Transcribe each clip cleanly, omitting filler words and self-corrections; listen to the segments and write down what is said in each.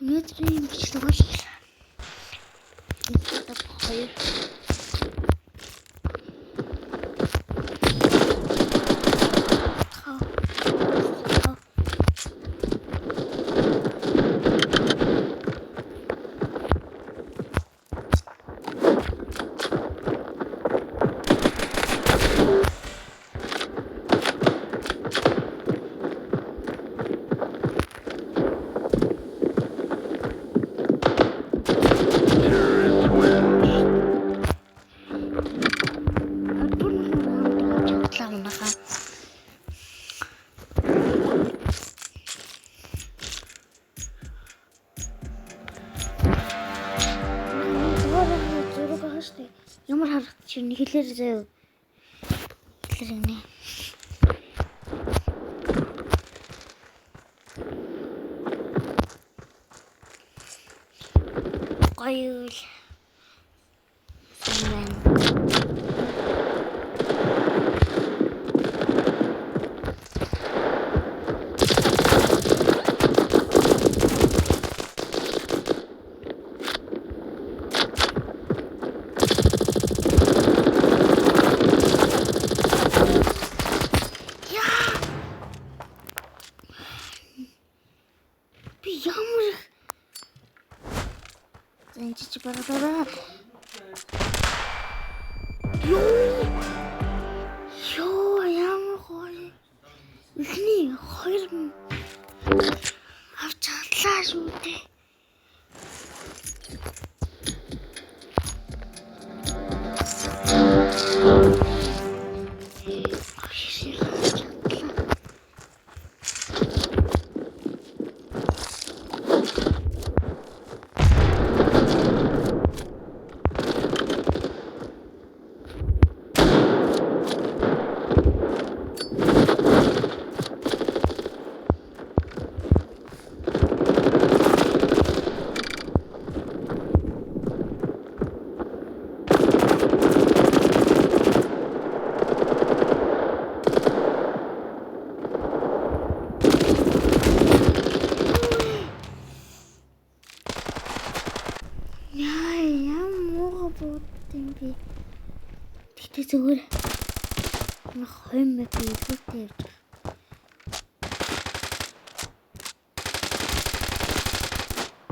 Өнөөдрийн бичлэг бол хоёр ямар харагдаж байна хэлээр заяа. Хэлэр нэ. Гоёл. Зэнчиж бараа. Ёо ямар гоё. Эхний хоёр авч чадлаа шүү дээ. Тэмби. Тэгтээ зүгээр хойм мэт илүүтэй явж байгаа.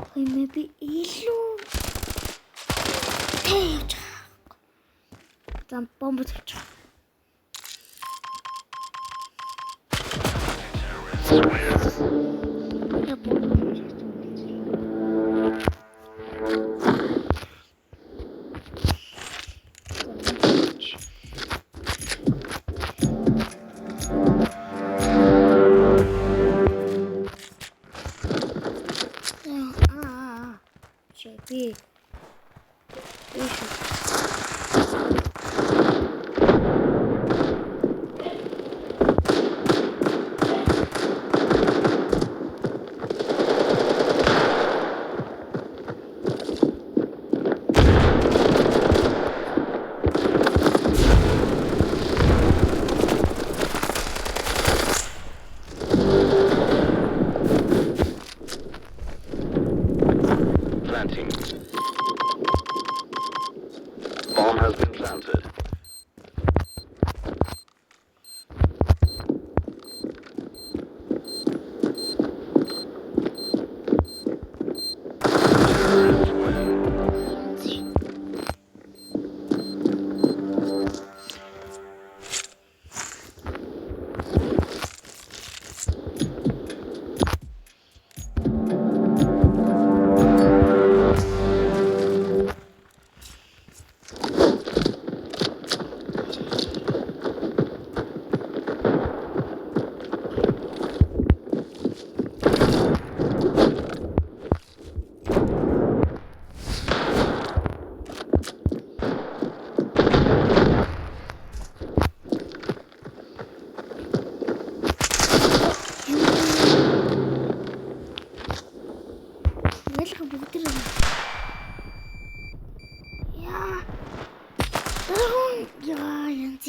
Хойм мэт илүү тэ явж байгаа. Зам бомб тавьж байгаа. Чеби. Bomb has been planted.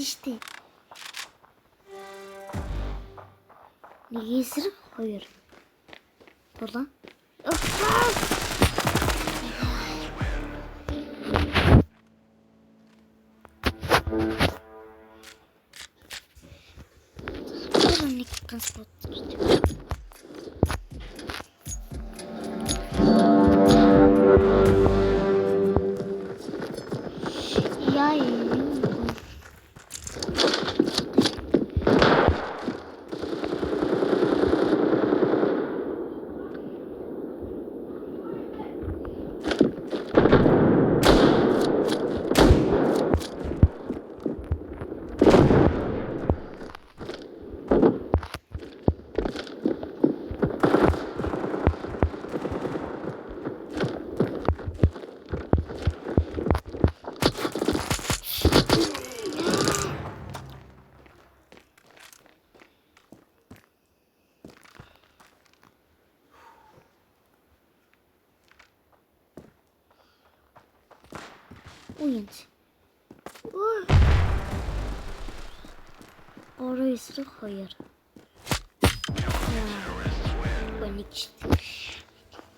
Штэ. Нэг эсрэг хоёр. Болоо. Нэг транспорт. Яй. Уянц. Орой эсрэг 2. Нэг.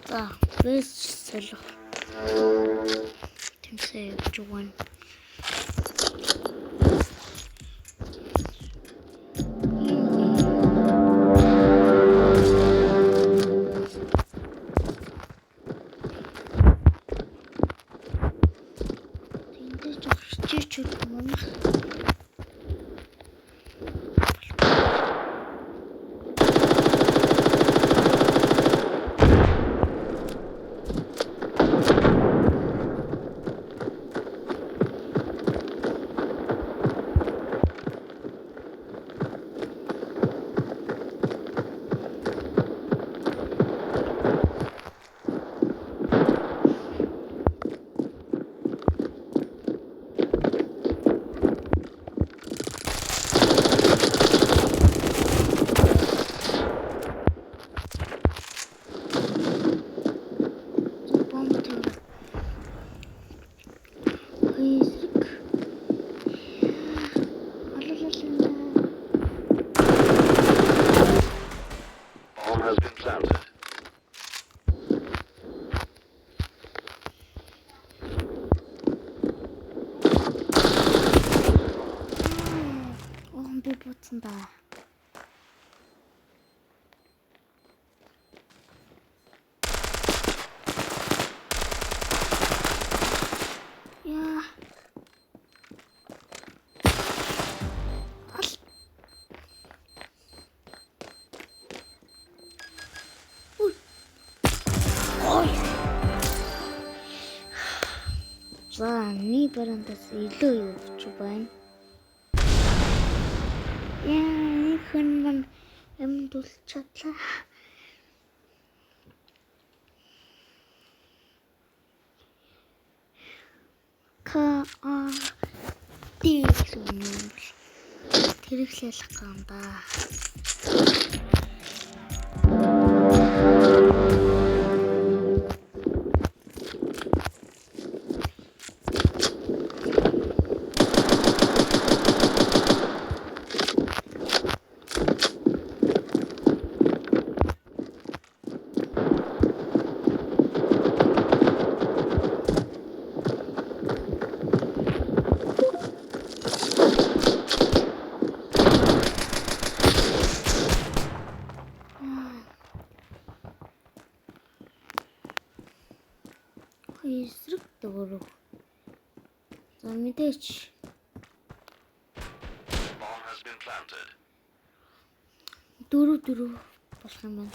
За, бэс солих. Тэмцээ явж байна. Да. Я. Ой. За, нэг барандаас илүү явж байна. Яа, хүн мань эмдүүл чадлаа. Тэрэглэх юм да. Эсрэг дөрөв. За мэдээч. Дөрөв болох юм байна.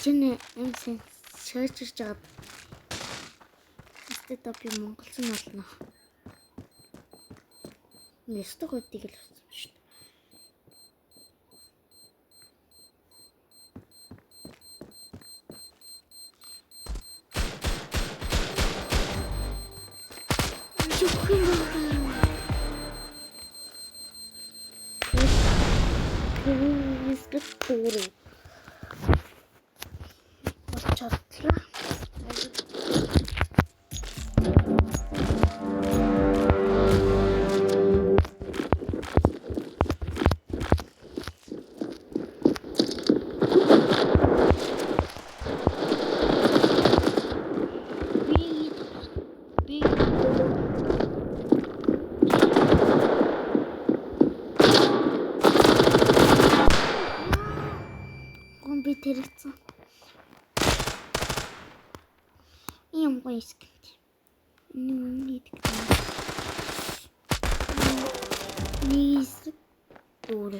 Жинэ эмсэн шаачирч жаад. Степ юм монголсон болно. Место хотыг л авсан шүү дээ. Болчихлоо. Юм гоё скинт. Нэг Nis дүүр.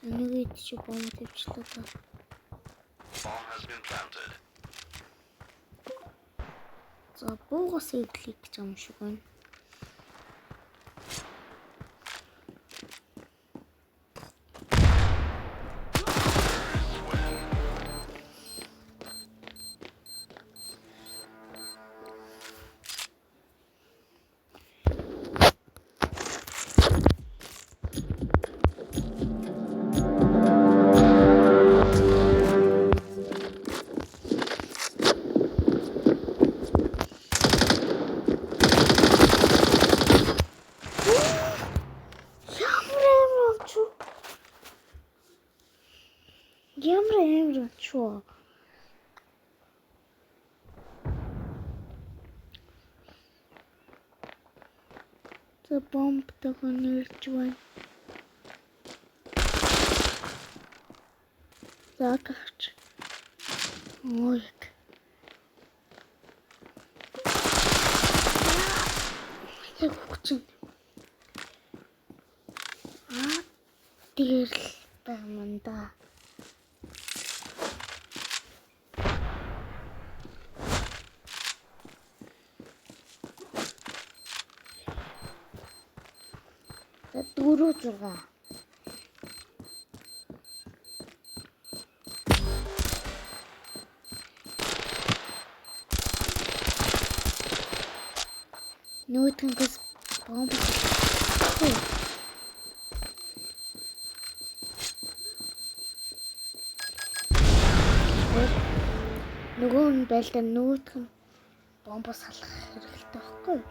Нэг чи бомб тавьчлаа та. Bomb has been planted. За буугаас иглэх гэж юм шиг байна. Ямар чуу. За бомб төгнөрч байна. За гахч. Ой. Яг хүчин. Тэгэл байманда. Дөрөв зурга. Нүүтгээс бомб. Нөгөө нь байлдаа нүүтг нь бомб салах хэрэгтэй байхгүй юу?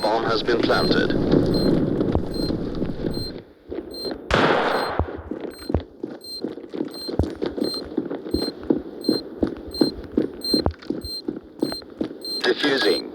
Bomb has been planted. Diffusing.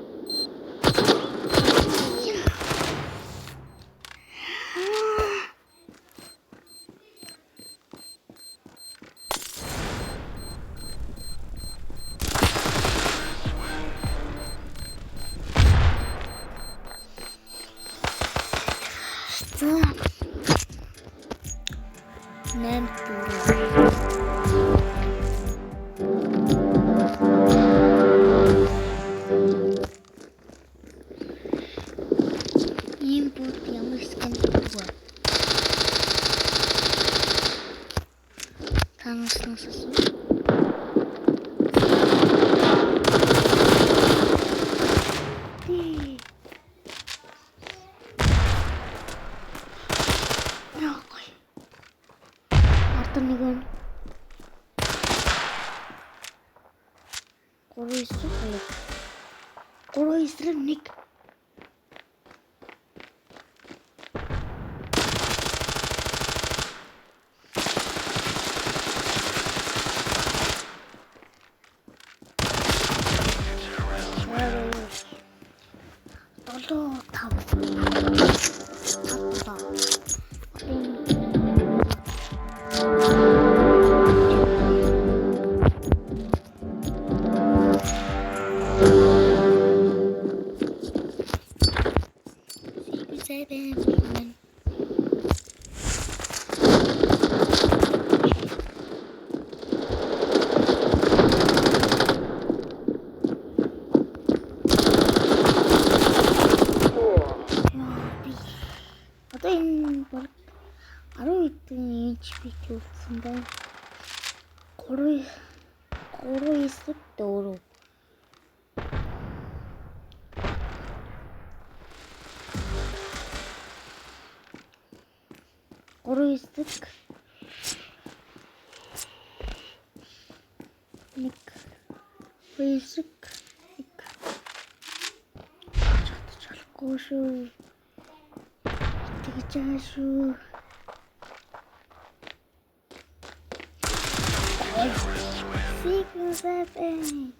Ийм бут ямар скин вэ? Танаснаас Артамигон. Гурван нэг. Долоо тав. 3 хэсэг 4. Гурван хэсэг 1 хэсэг 1 чадчихгүй шүү. Тэгж байгаа шүү. Сигнэсэпэн.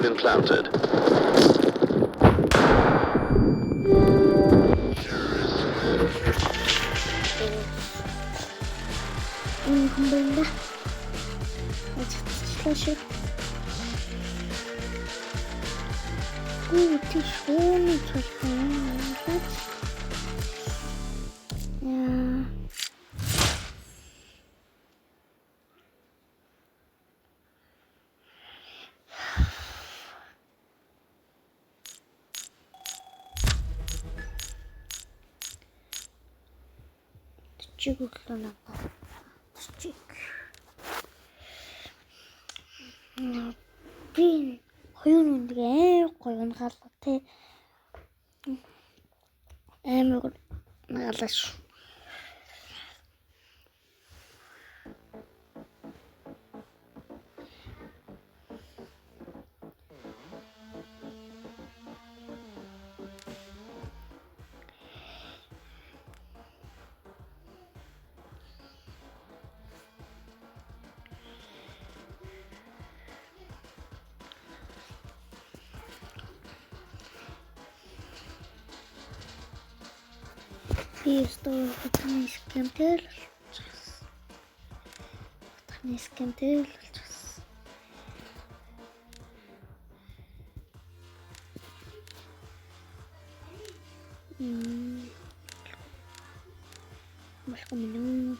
Been planted. Бэнда. Ачаачлаа. Гүти шууны цолхон. Яа. Чиг өглөө чиг. Би хоёр үнэгээ гоё нагалаа те. Амар нагалаа шүү. Би стою хотны скэмтэл болчихсон. Хотны скэмтэл болчихсон. Малко минь.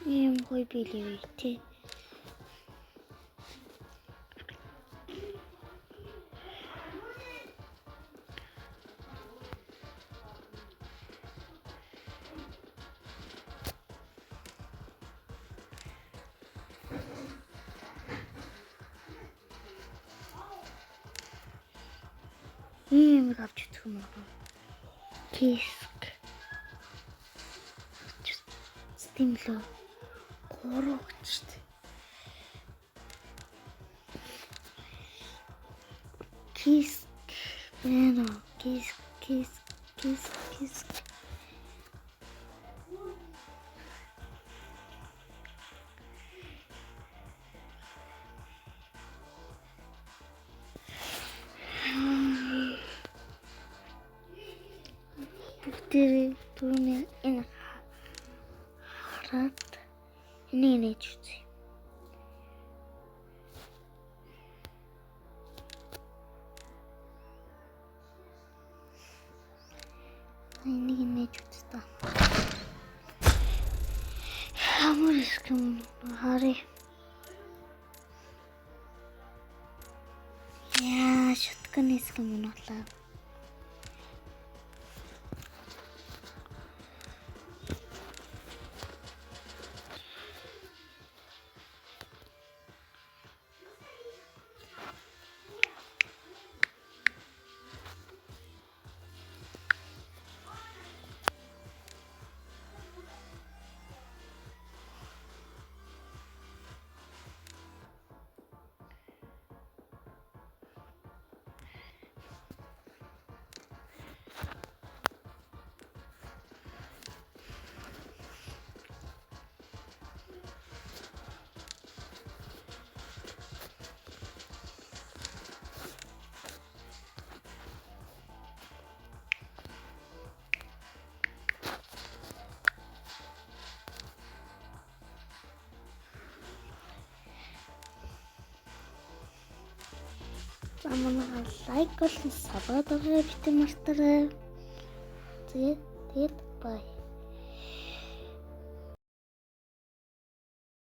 Ийм гоё билээ тий. Ийм авч идэх юм аа. Киск. Стимло. Горогчт. Киск. Эно, киск. тэр түрүүний энэ хараад энийг нээж үзье. Энийг нээж үзье та. Ямар искэм харъя. Яа, шоткон искэм болоо. Манай лайк болон сабскрайб битэн мартаарай. Тэгээд бай.